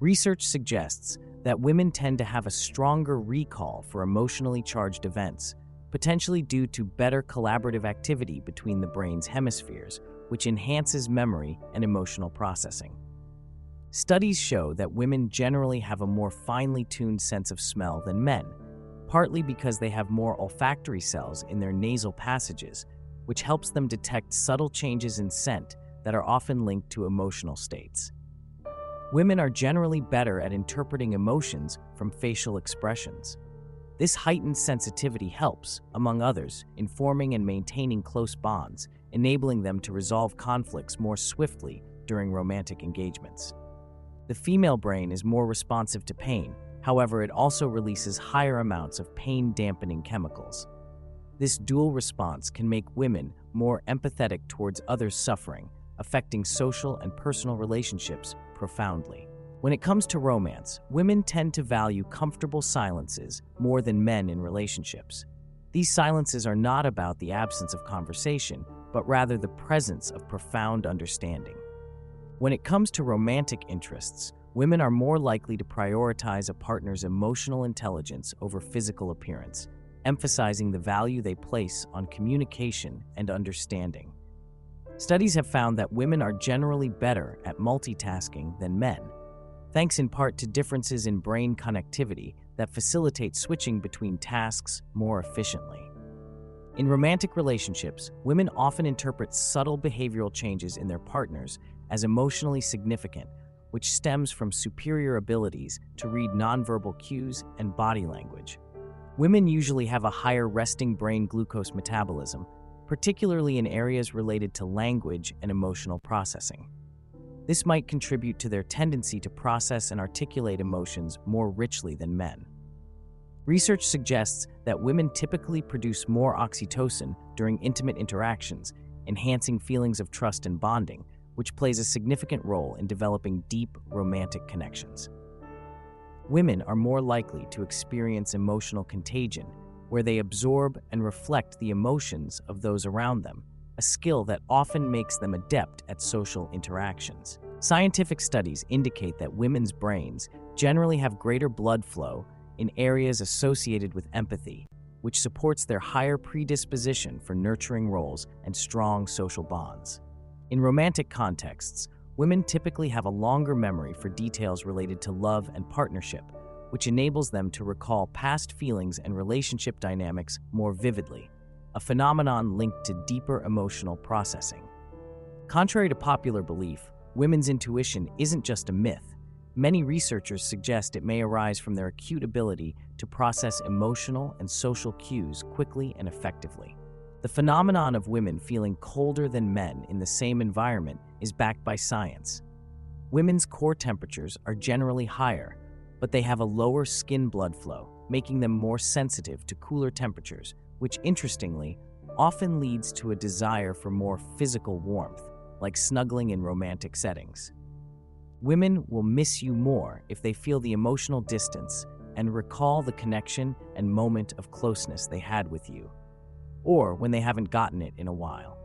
Research suggests that women tend to have a stronger recall for emotionally charged events, potentially due to better collaborative activity between the brain's hemispheres, which enhances memory and emotional processing. Studies show that women generally have a more finely tuned sense of smell than men, partly because they have more olfactory cells in their nasal passages, which helps them detect subtle changes in scent that are often linked to emotional states. Women are generally better at interpreting emotions from facial expressions. This heightened sensitivity helps, among others, in forming and maintaining close bonds, enabling them to resolve conflicts more swiftly during romantic engagements. The female brain is more responsive to pain, however, it also releases higher amounts of pain-dampening chemicals. This dual response can make women more empathetic towards others' suffering, affecting social and personal relationships profoundly. When it comes to romance, women tend to value comfortable silences more than men in relationships. These silences are not about the absence of conversation, but rather the presence of profound understanding. When it comes to romantic interests, women are more likely to prioritize a partner's emotional intelligence over physical appearance, emphasizing the value they place on communication and understanding. Studies have found that women are generally better at multitasking than men, thanks in part to differences in brain connectivity that facilitate switching between tasks more efficiently. In romantic relationships, women often interpret subtle behavioral changes in their partners as emotionally significant, which stems from superior abilities to read nonverbal cues and body language. Women usually have a higher resting brain glucose metabolism, particularly in areas related to language and emotional processing. This might contribute to their tendency to process and articulate emotions more richly than men. Research suggests that women typically produce more oxytocin during intimate interactions, enhancing feelings of trust and bonding, which plays a significant role in developing deep romantic connections. Women are more likely to experience emotional contagion, where they absorb and reflect the emotions of those around them, a skill that often makes them adept at social interactions. Scientific studies indicate that women's brains generally have greater blood flow in areas associated with empathy, which supports their higher predisposition for nurturing roles and strong social bonds. In romantic contexts, women typically have a longer memory for details related to love and partnership, which enables them to recall past feelings and relationship dynamics more vividly, a phenomenon linked to deeper emotional processing. Contrary to popular belief, women's intuition isn't just a myth. Many researchers suggest it may arise from their acute ability to process emotional and social cues quickly and effectively. The phenomenon of women feeling colder than men in the same environment is backed by science. Women's core temperatures are generally higher, but they have a lower skin blood flow, making them more sensitive to cooler temperatures, which interestingly often leads to a desire for more physical warmth, like snuggling in romantic settings. Women will miss you more if they feel the emotional distance and recall the connection and moment of closeness they had with you, or when they haven't gotten it in a while.